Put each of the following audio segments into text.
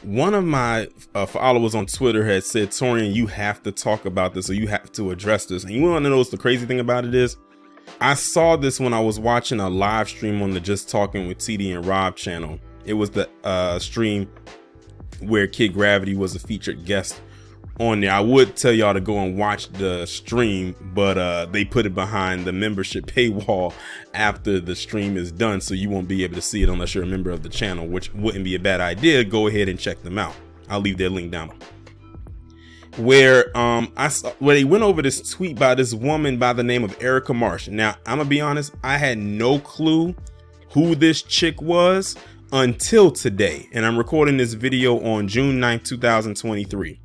one of my followers on Twitter had said, Taurean, you have to talk about this, or you have to address this. And you want to know what's the crazy thing about it is, I saw this when I was watching a live stream on the Just Talking with TD and Rob channel. It was the stream where Kid Gravity was a featured guest on there. I would tell y'all to go and watch the stream, but they put it behind the membership paywall after the stream is done, so you won't be able to see it unless you're a member of the channel, which wouldn't be a bad idea. Go ahead and check them out. I'll leave their link down where where they went over this tweet by this woman by the name of Erica Marsh. Now, I'm gonna be honest, I had no clue who this chick was until today, and I'm recording this video on June 9th, 2023.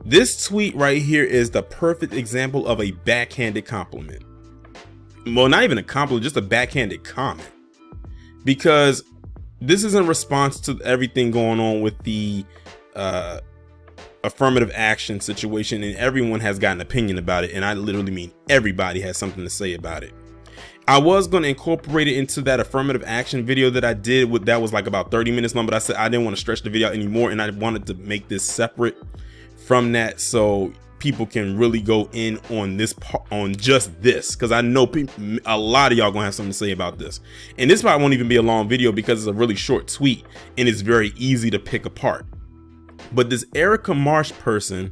This tweet right here is the perfect example of a backhanded compliment. Well, not even a compliment, just a backhanded comment, because this is in response to everything going on with the affirmative action situation, and everyone has got an opinion about it, and I literally mean everybody has something to say about it. I was going to incorporate it into that affirmative action video that I did with, that was like about 30 minutes long, but I said I didn't want to stretch the video out anymore, and I wanted to make this separate from that so people can really go in on this on just this, because I know a lot of y'all gonna have something to say about this, and this probably won't even be a long video because it's a really short tweet and it's very easy to pick apart. But this Erica Marsh person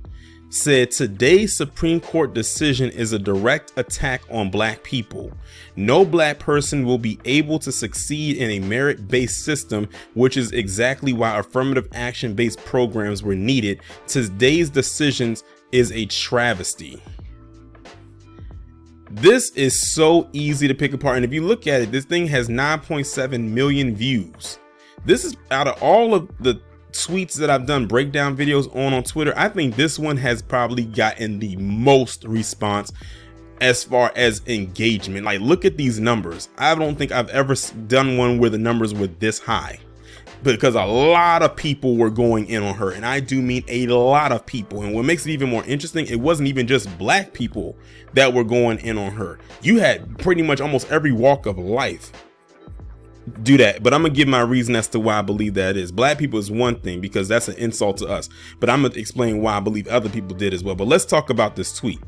said today's Supreme Court decision is a direct attack on black people. No black person will be able to succeed in a merit-based system, which is exactly why affirmative action-based programs were needed. Today's decisions is a travesty. This is so easy to pick apart, and if you look at it, this thing has 9.7 million views. This is out of all of the tweets that I've done breakdown videos on Twitter, I think this one has probably gotten the most response as far as engagement. Like, look at these numbers. I don't think I've ever done one where the numbers were this high, because a lot of people were going in on her, and I do mean a lot of people. And what makes it even more interesting, it wasn't even just black people that were going in on her. You had pretty much almost every walk of life do that, but I'm gonna give my reason as to why I believe that is. Black people is one thing because that's an insult to us, but I'm gonna explain why I believe other people did as well. But let's talk about this tweet.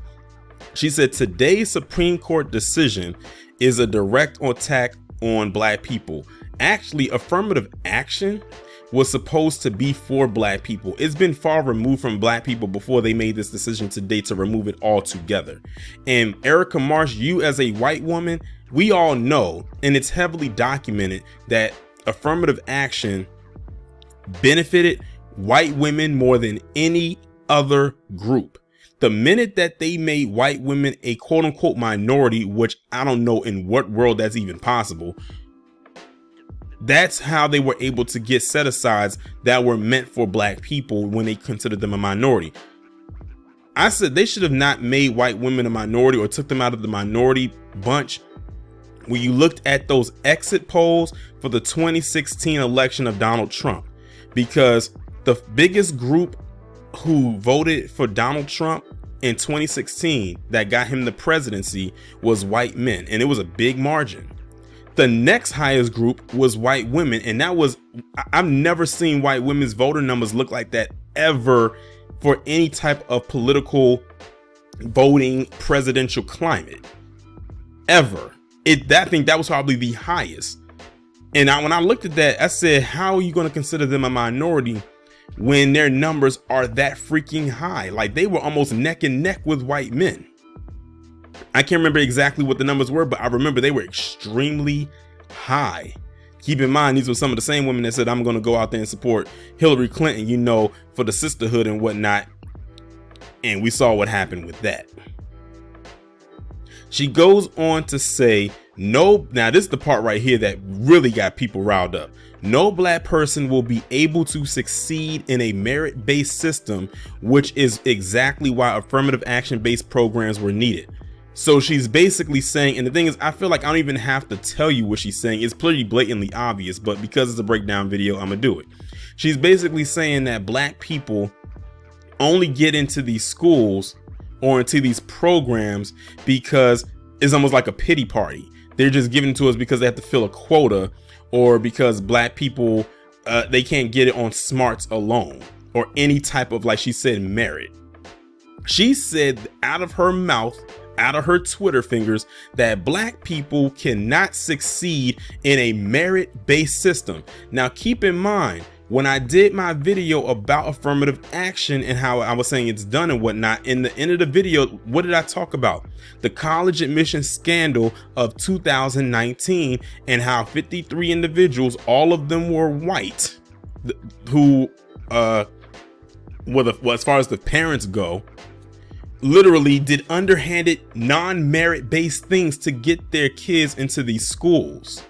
She said today's Supreme Court decision is a direct attack on black people. Actually, affirmative action was supposed to be for black people. It's been far removed from black people before they made this decision today to remove it altogether. And Erica Marsh, you as a white woman, we all know, and it's heavily documented, that affirmative action benefited white women more than any other group. The minute that they made white women a quote unquote minority, which I don't know in what world that's even possible, that's how they were able to get set-asides that were meant for black people when they considered them a minority. I said they should have not made white women a minority or took them out of the minority bunch when you looked at those exit polls for the 2016 election of Donald Trump, because the biggest group who voted for Donald Trump in 2016 that got him the presidency was white men, and it was a big margin. The next highest group was white women, and that was, I've never seen white women's voter numbers look like that ever for any type of political voting presidential climate ever. I think that was probably the highest. And when I looked at that, I said, how are you going to consider them a minority when their numbers are that freaking high? Like, they were almost neck and neck with white men. I can't remember exactly what the numbers were, but I remember they were extremely high. Keep in mind, these were some of the same women that said, I'm going to go out there and support Hillary Clinton, you know, for the sisterhood and whatnot. And we saw what happened with that. She goes on to say, no, now this is the part right here that really got people riled up. No black person will be able to succeed in a merit-based system, which is exactly why affirmative action-based programs were needed. So she's basically saying, and the thing is, I feel like I don't even have to tell you what she's saying. It's pretty blatantly obvious, but because it's a breakdown video, I'm gonna do it. She's basically saying that black people only get into these schools or into these programs because it's almost like a pity party. They're just giving to us because they have to fill a quota, or because black people they can't get it on smarts alone or any type of, like she said, merit. She said out of her mouth, out of her Twitter fingers, that black people cannot succeed in a merit-based system. Now, keep in mind, when I did my video about affirmative action and how I was saying it's done and whatnot, in the end of the video, what did I talk about? The college admission scandal of 2019 and how 53 individuals, all of them were white, who, well, as far as the parents go, literally did underhanded, non-merit based things to get their kids into these schools.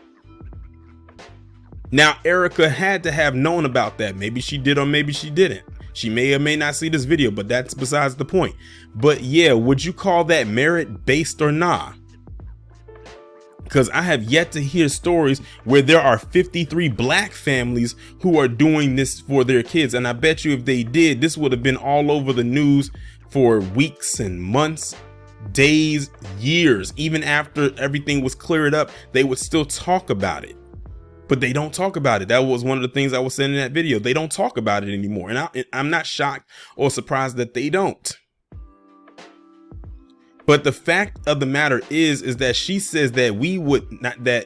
Now, Erica had to have known about that. Maybe she did or maybe she didn't. She may or may not see this video, but that's besides the point. But yeah, would you call that merit based or nah? Because I have yet to hear stories where there are 53 black families who are doing this for their kids. And I bet you if they did, this would have been all over the news for weeks and months, days, years. Even after everything was cleared up, they would still talk about it. But they don't talk about it. That was one of the things I was saying in that video. They don't talk about it anymore. And I'm not shocked or surprised that they don't. But the fact of the matter is that she says that that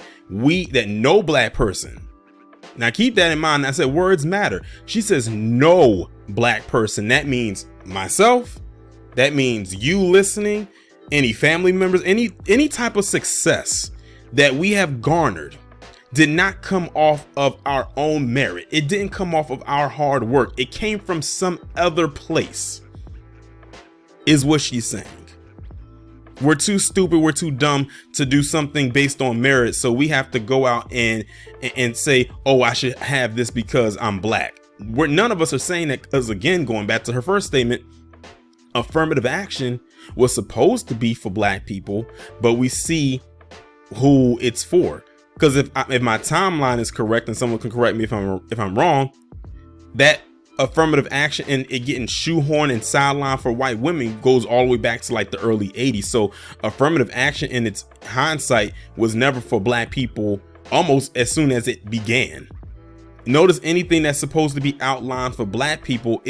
no black person. Now keep that in mind. I said words matter. She says no black person. That means myself. That means you listening, any family members, any type of success that we have garnered did not come off of our own merit. It didn't come off of our hard work. It came from some other place, is what she's saying. We're too stupid, we're too dumb to do something based on merit. So we have to go out and say, oh, I should have this because I'm black. None of us are saying that, because again, going back to her first statement, affirmative action was supposed to be for black people, but we see who it's for. Because if my timeline is correct, and someone can correct me if I'm wrong, that affirmative action and it getting shoehorned and sidelined for white women goes all the way back to like the early 80s. So affirmative action in its hindsight was never for black people almost as soon as it began. Notice anything that's supposed to be outlined for black people,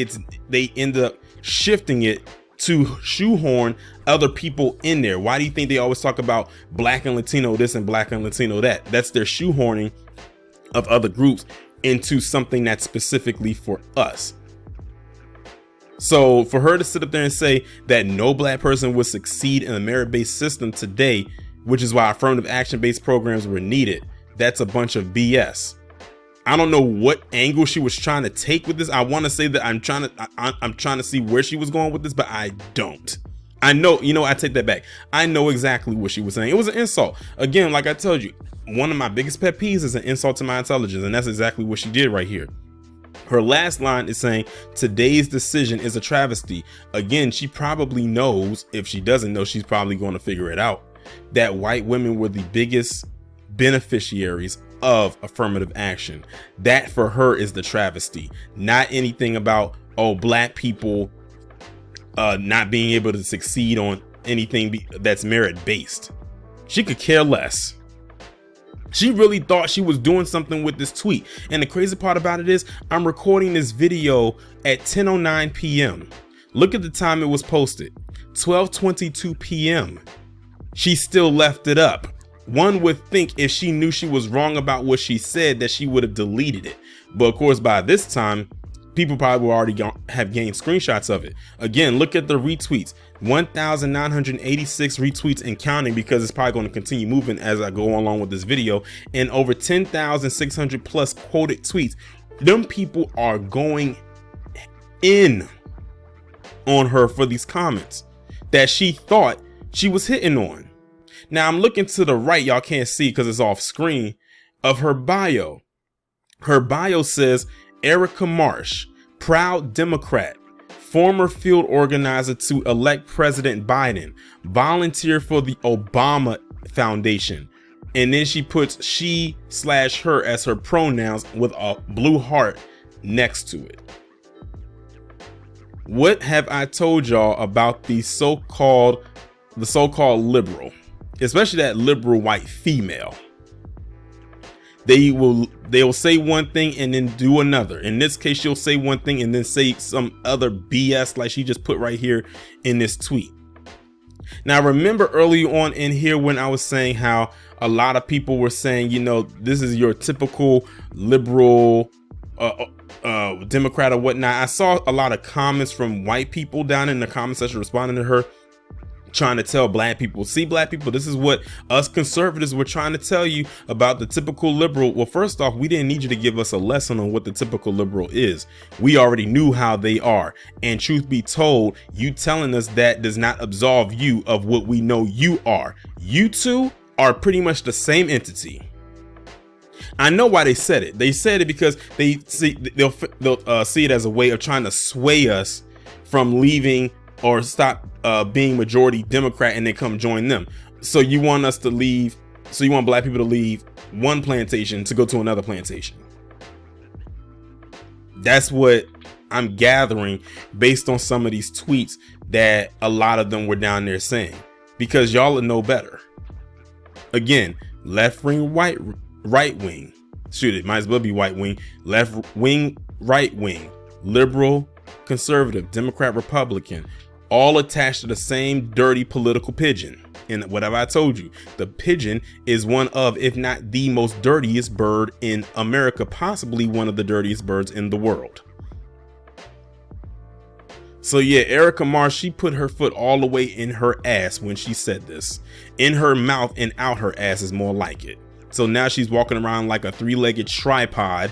they end up shifting it to shoehorn other people in there. Why do you think they always talk about black and Latino this and black and Latino that? That's their shoehorning of other groups into something that's specifically for us. So for her to sit up there and say that no black person would succeed in a merit-based system today, which is why affirmative action-based programs were needed, that's a bunch of BS. I don't know what angle she was trying to take with this. I want to say that I'm trying to see where she was going with this, but I don't. I know, I take that back. I know exactly what she was saying. It was an insult. Again, like I told you, one of my biggest pet peeves is an insult to my intelligence, and that's exactly what she did right here. Her last line is saying, today's decision is a travesty. Again, she probably knows, if she doesn't know, she's probably going to figure it out, that white women were the biggest beneficiaries of affirmative action. That for her is the travesty, not anything about, oh, black people not being able to succeed on anything that's merit based. She could care less. She really thought she was doing something with this tweet. And the crazy part about it is I'm recording this video at 10:09 p.m. Look at the time it was posted, 12:22 p.m. She still left it up. One would think if she knew she was wrong about what she said that she would have deleted it. But of course, by this time, people probably will already have gained screenshots of it. Again, look at the retweets, 1,986 retweets and counting, because it's probably going to continue moving as I go along with this video, and over 10,600 plus quoted tweets. Them people are going in on her for these comments that she thought she was hitting on. Now I'm looking to the right, y'all can't see because it's off screen, of her bio. Her bio says, Erica Marsh, proud Democrat, former field organizer to elect President Biden, volunteer for the Obama Foundation. And then she puts she/her as her pronouns with a blue heart next to it. What have I told y'all about the so-called liberal, especially that liberal white female? they'll say one thing and then do another. In this case, she'll say one thing and then say some other BS like she just put right here in this tweet. Now, remember early on in here when I was saying how a lot of people were saying, you know, this is your typical liberal Democrat or whatnot. I saw a lot of comments from white people down in the comment section responding to her, trying to tell black people, see, black people, this is what us conservatives were trying to tell you about the typical liberal. Well, first off, we didn't need you to give us a lesson on what the typical liberal is. We already knew how they are. And truth be told, you telling us that does not absolve you of what we know you are. You two are pretty much the same entity. I know why they said it. They said it because they'll see it as a way of trying to sway us from leaving or stop being majority Democrat and then come join them. So you want us to leave. So you want black people to leave one plantation to go to another plantation. That's what I'm gathering based on some of these tweets that a lot of them were down there saying, because y'all know better. Again, left wing, right wing. Shoot, it might as well be white wing, left wing, right wing, liberal, conservative, Democrat, Republican, all attached to the same dirty political pigeon. And whatever I told you, the pigeon is one of, if not the most dirtiest bird in America, possibly one of the dirtiest birds in the world. So yeah, Erica Marsh, she put her foot all the way in her ass when she said this. In her mouth and out her ass is more like it. So now she's walking around like a three-legged tripod,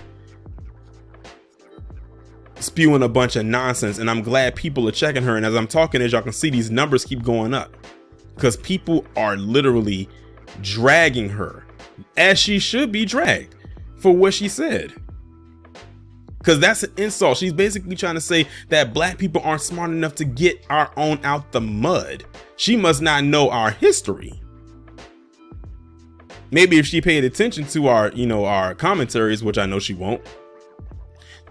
spewing a bunch of nonsense. And I'm glad people are checking her. And as I'm talking, as y'all can see, these numbers keep going up because people are literally dragging her, as she should be dragged, for what she said. Because that's an insult. She's basically trying to say that black people aren't smart enough to get our own out the mud. She must not know our history. Maybe if she paid attention to our, our commentaries, which I know she won't,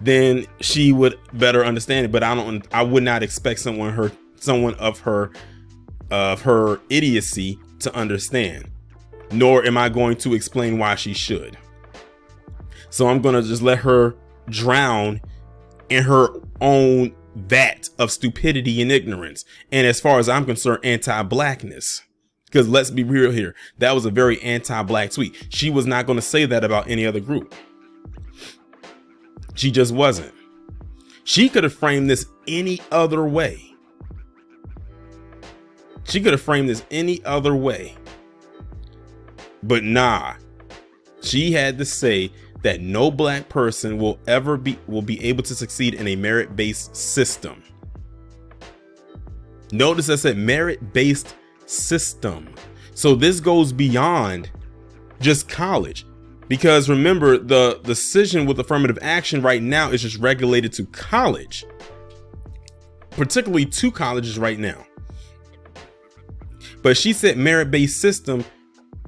then she would better understand it. But I would not expect someone of her idiocy to understand, nor am I going to explain why she should. So I'm going to just let her drown in her own vat of stupidity and ignorance. And as far as I'm concerned, anti-blackness. Because let's be real here, that was a very anti-black tweet. She was not going to say that about any other group. She just wasn't. She could have framed this any other way. But nah, she had to say that no black person will be able to succeed in a merit-based system. Notice I said merit-based system. So this goes beyond just college, because remember, the decision with affirmative action right now is just regulated to college, particularly 2 colleges right now. But she said merit-based system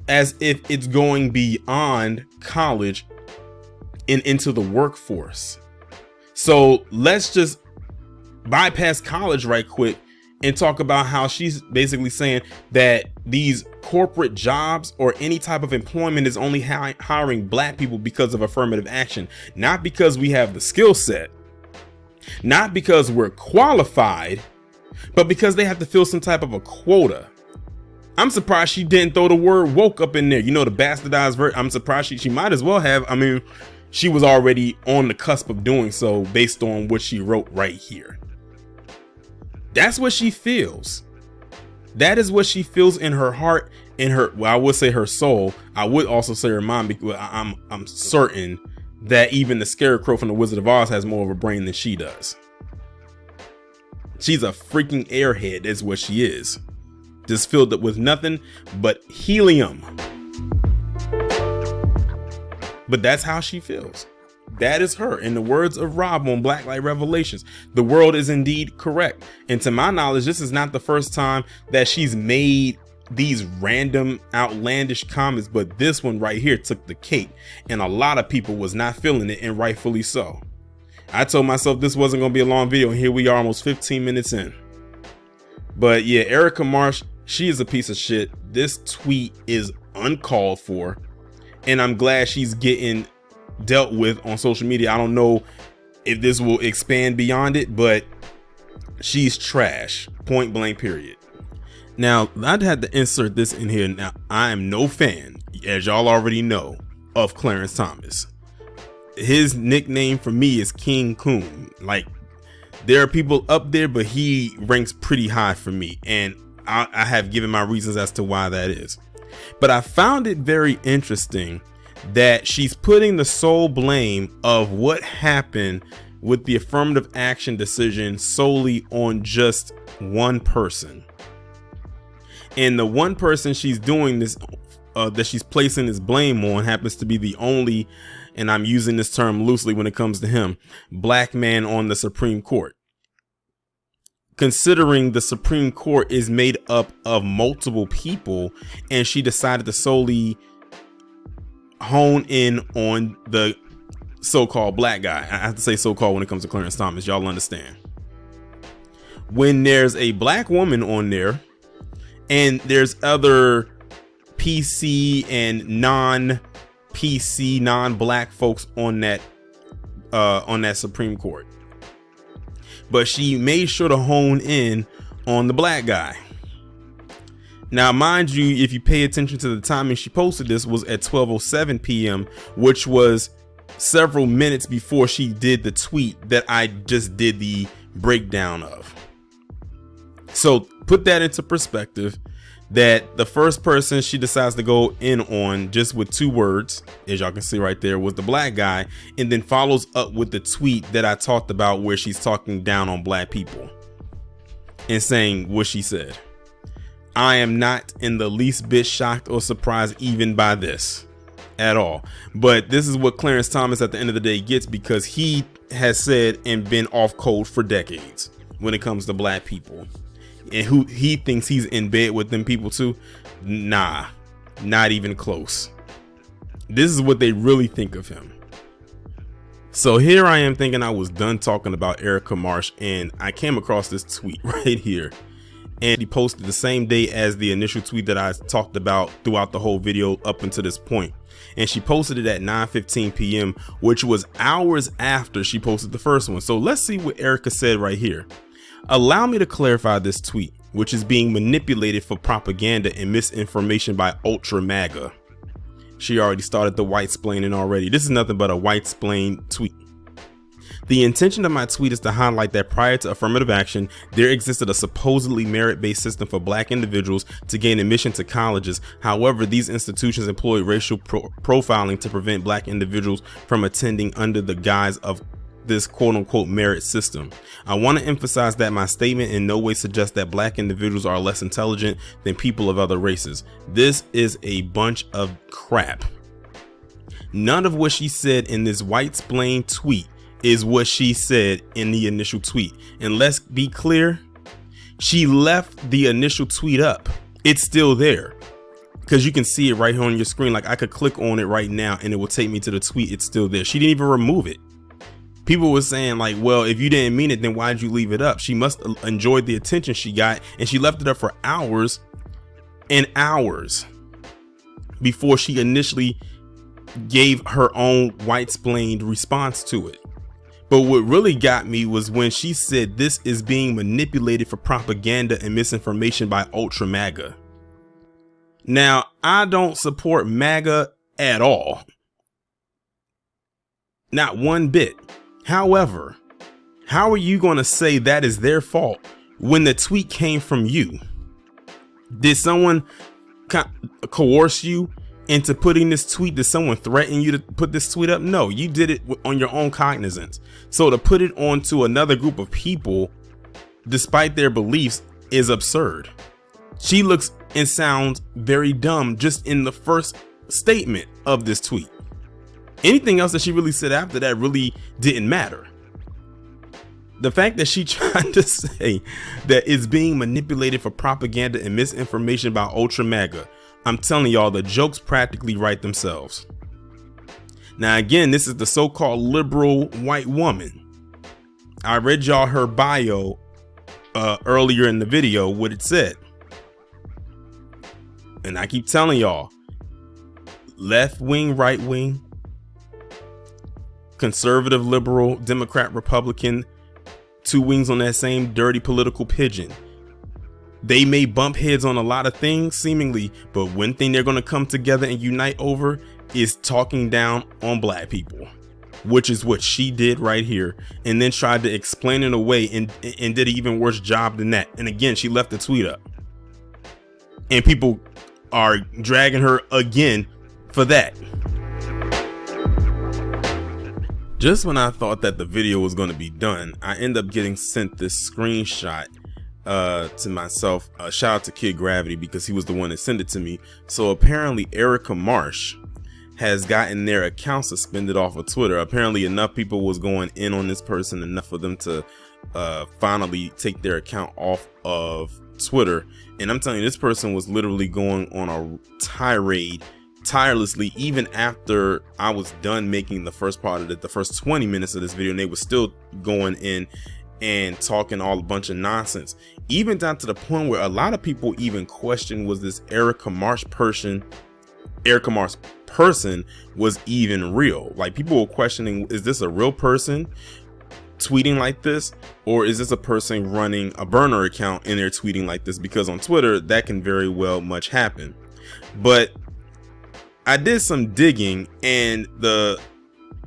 as if it's going beyond college and into the workforce. So let's just bypass college right quick and talk about how she's basically saying that these corporate jobs or any type of employment is only hiring black people because of affirmative action, not because we have the skill set, not because we're qualified, but because they have to fill some type of a quota. I'm surprised she didn't throw the word woke up in there. The bastardized version. I'm surprised she might as well have. I mean, she was already on the cusp of doing so based on what she wrote right here. That's what she feels. That is what she feels in her heart, I would say her soul. I would also say her mind, because I'm certain that even the Scarecrow from the Wizard of Oz has more of a brain than she does. She's a freaking airhead, is what she is. Just filled up with nothing but helium. But that's how she feels. That is her. In the words of Rob on Blacklight Revelations, the world is indeed correct. And to my knowledge, this is not the first time that she's made these random outlandish comments, but this one right here took the cake, and a lot of people was not feeling it, and rightfully so. I told myself this wasn't going to be a long video, and here we are almost 15 minutes in. But yeah, Erica Marsh, she is a piece of shit. This tweet is uncalled for. and I'm glad she's getting dealt with on social media. I don't know if this will expand beyond it, but she's trash, point blank, period. Now, I'd had to insert this in here. Now, I am no fan, as y'all already know, of Clarence Thomas. His nickname for me is King Coon. Like, there are people up there, but he ranks pretty high for me, and I have given my reasons as to why that is. But I found it very interesting that she's putting the sole blame of what happened with the affirmative action decision solely on just one person. And the one person she's doing this, that she's placing this blame on, happens to be the only, and I'm using this term loosely when it comes to him, black man on the Supreme Court. Considering the Supreme Court is made up of multiple people, and she decided to solely hone in on the so-called black guy. I have to say so-called when it comes to Clarence Thomas. Y'all understand. When there's a black woman on there, and there's other PC and non-PC, non-black folks on that Supreme Court, but she made sure to hone in on the black guy. Now, mind you, if you pay attention to the timing she posted, this was at 12:07 p.m., which was several minutes before she did the tweet that I just did the breakdown of. So put that into perspective, that the first person she decides to go in on just with 2 words, as y'all can see right there, was the black guy, and then follows up with the tweet that I talked about where she's talking down on black people and saying what she said. I am not in the least bit shocked or surprised even by this at all. But this is what Clarence Thomas at the end of the day gets, because he has said and been off code for decades when it comes to black people. And who he thinks he's in bed with them people too. Nah, not even close. This is what they really think of him. So here I am thinking I was done talking about Erica Marsh, and I came across this tweet right here. And he posted the same day as the initial tweet that I talked about throughout the whole video up until this point. And she posted it at 9:15 p.m., which was hours after she posted the first one. So let's see what Erica said right here. Allow me to clarify this tweet, which is being manipulated for propaganda and misinformation by Ultra MAGA. She already started the white splaining already. This is nothing but a white splain tweet. The intention of my tweet is to highlight that prior to affirmative action, there existed a supposedly merit-based system for black individuals to gain admission to colleges. However, these institutions employ racial profiling to prevent black individuals from attending under the guise of this quote-unquote merit system. I want to emphasize that my statement in no way suggests that black individuals are less intelligent than people of other races. This is a bunch of crap. None of what she said in this white splain tweet is what she said in the initial tweet. And let's be clear, she left the initial tweet up. It's still there, because you can see it right here on your screen. Like, I could click on it right now and it will take me to the tweet. It's still there. She didn't even remove it. People were saying like, well, if you didn't mean it, then why'd you leave it up? She must have enjoyed the attention she got, and she left it up for hours and hours before she initially gave her own white splained response to it. But what really got me was when she said this is being manipulated for propaganda and misinformation by Ultra MAGA. Now, I don't support MAGA at all. Not one bit. However, how are you going to say that is their fault when the tweet came from you? Did someone coerce you into putting this tweet? Did someone threaten you to put this tweet up? No, you did it on your own cognizance. So to put it onto another group of people, despite their beliefs, is absurd. She looks and sounds very dumb just in the first statement of this tweet. Anything else that she really said after that really didn't matter. The fact that she tried to say that it's being manipulated for propaganda and misinformation by Ultra MAGA, I'm telling y'all, the jokes practically write themselves. Now, again, this is the so-called liberal white woman. I read y'all her bio earlier in the video, what it said. And I keep telling y'all, left wing, right wing, conservative, liberal, Democrat, Republican, two wings on that same dirty political pigeon. They may bump heads on a lot of things seemingly, but one thing they're going to come together and unite over is talking down on black people, which is what she did right here, and then tried to explain it away and did an even worse job than that. And again, she left the tweet up, and people are dragging her again for that. Just when I thought that the video was going to be done, I end up getting sent this screenshot to myself. Shout out to Kid Gravity, because he was the one that sent it to me. So apparently Erica Marsh has gotten their account suspended off of Twitter. Apparently enough people was going in on this person, enough for them to finally take their account off of Twitter. And I'm telling you, this person was literally going on a tirade tirelessly even after I was done making the first part of it, the first 20 minutes of this video, and they were still going in and talking all a bunch of nonsense, even down to the point where a lot of people even questioned, was this Erica Marsh person was even real? Like, people were questioning, is this a real person tweeting like this, or is this a person running a burner account and they're tweeting like this? Because on Twitter that can very well much happen. But I did some digging, and the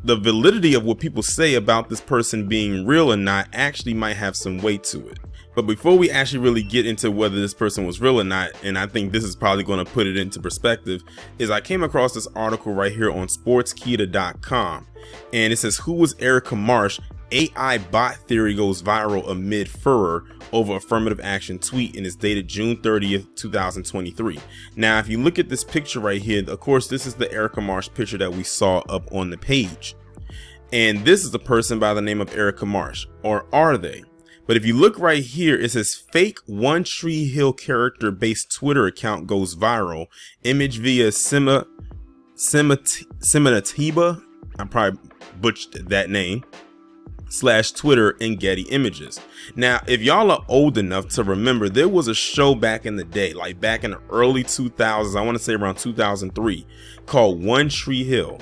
validity of what people say about this person being real or not actually might have some weight to it. But before we actually really get into whether this person was real or not, and I think this is probably going to put it into perspective, is I came across this article right here on sportskita.com, and it says, who was Erica Marsh? AI bot theory goes viral amid furor over affirmative action tweet, and it's dated June 30th, 2023. Now, if you look at this picture right here, of course, this is the Erica Marsh picture that we saw up on the page. And this is a person by the name of Erica Marsh, or are they? But if you look right here, it says fake One Tree Hill character based Twitter account goes viral. Image via Simonatiba, I probably butchered that name, /Twitter and Getty Images. Now, if y'all are old enough to remember, there was a show back in the day, like back in the early 2000s, I want to say around 2003, called One Tree Hill.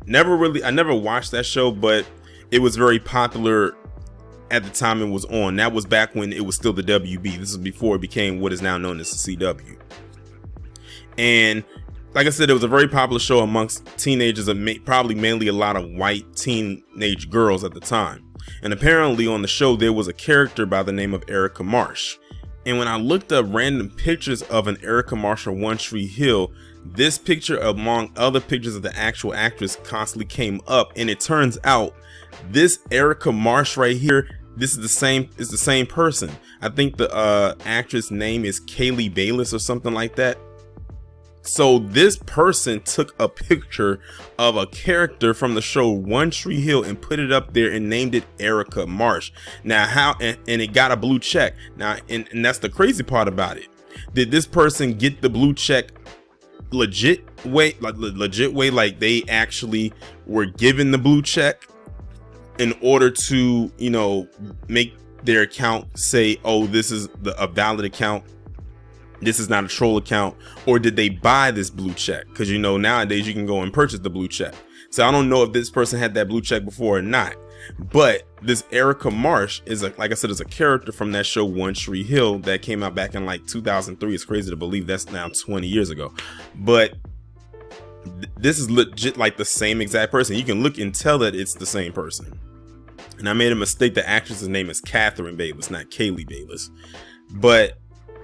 I never watched that show, but it was very popular at the time it was on. That was back when it was still the WB. This is before it became what is now known as the CW. And like I said, it was a very popular show amongst teenagers, and probably mainly a lot of white teenage girls at the time. And apparently on the show there was a character by the name of Erica Marsh. And when I looked up random pictures of an Erica Marsh or One Tree Hill, this picture among other pictures of the actual actress constantly came up, and it turns out this Erica Marsh right here, this is the same person. I think the actress name is Kaylee Bayless or something like that. So this person took a picture of a character from the show One Tree Hill and put it up there and named it Erica Marsh. Now and it got a blue check. Now, and that's the crazy part about it. Did this person get the blue check legit way, like they actually were given the blue check in order to, you know, make their account say, oh, this is a valid account, this is not a troll account? Or did they buy this blue check? Because, you know, nowadays you can go and purchase the blue check. So I don't know if this person had that blue check before or not. But this Erica Marsh is, like I said, is a character from that show One Tree Hill that came out back in like 2003. It's crazy to believe that's now 20 years ago. But this is legit like the same exact person. You can look and tell that it's the same person. And I made a mistake. The actress's name is Catherine Bayless, not Kaylee Bayless. But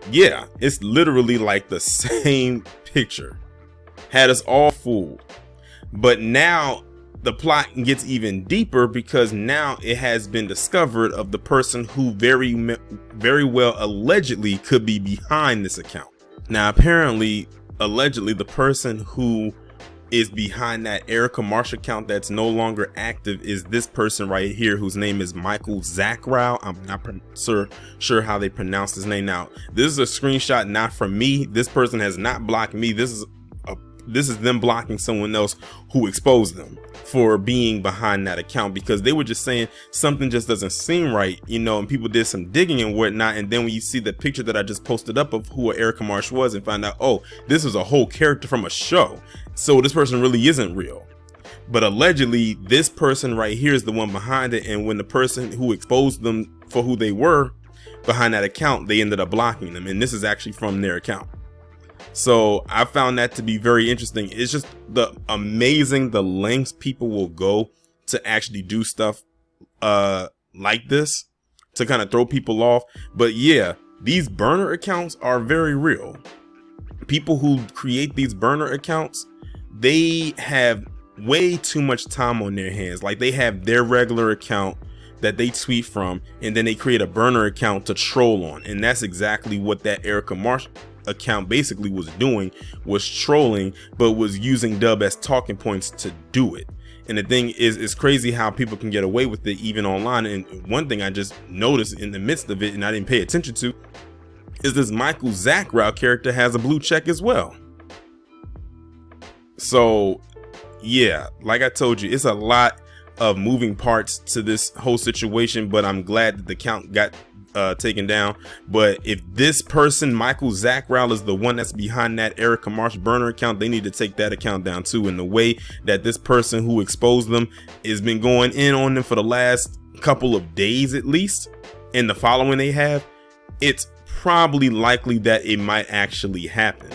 yeah, it's literally like the same picture. Had us all fooled. But now the plot gets even deeper, because now it has been discovered of the person who very well allegedly could be behind this account. Now, apparently, allegedly, the person who is behind that Erica Marsh account that's no longer active is this person right here, whose name is Michael Zachrow. I'm not sure how they pronounce his name. Now, this is a screenshot not from me. This person has not blocked me. This is this is them blocking someone else who exposed them for being behind that account, because they were just saying something just doesn't seem right, you know, and people did some digging and whatnot. And then when you see the picture that I just posted up of who Erica Marsh was and find out, oh, this was a whole character from a show, so this person really isn't real. But allegedly this person right here is the one behind it, and when the person who exposed them for who they were behind that account, they ended up blocking them, and this is actually from their account. So I found that to be very interesting. It's just the lengths people will go to actually do stuff like this to kind of throw people off. But yeah, these burner accounts are very real. People who create these burner accounts, they have way too much time on their hands. Like, they have their regular account that they tweet from, and then they create a burner account to troll on. And that's exactly what that Erica Marsh account basically was doing, was trolling, but was using Dub as talking points to do it. And the thing is, it's crazy how people can get away with it even online. And one thing I just noticed in the midst of it, and I didn't pay attention to, is this Michael Zackrau character has a blue check as well. So yeah, like I told you, it's a lot of moving parts to this whole situation, but I'm glad that the account got taken down. But if this person, Michael Zackrau, is the one that's behind that Erica Marsh burner account, they need to take that account down too. And the way that this person who exposed them has been going in on them for the last couple of days at least, and the following they have, it's probably likely that it might actually happen.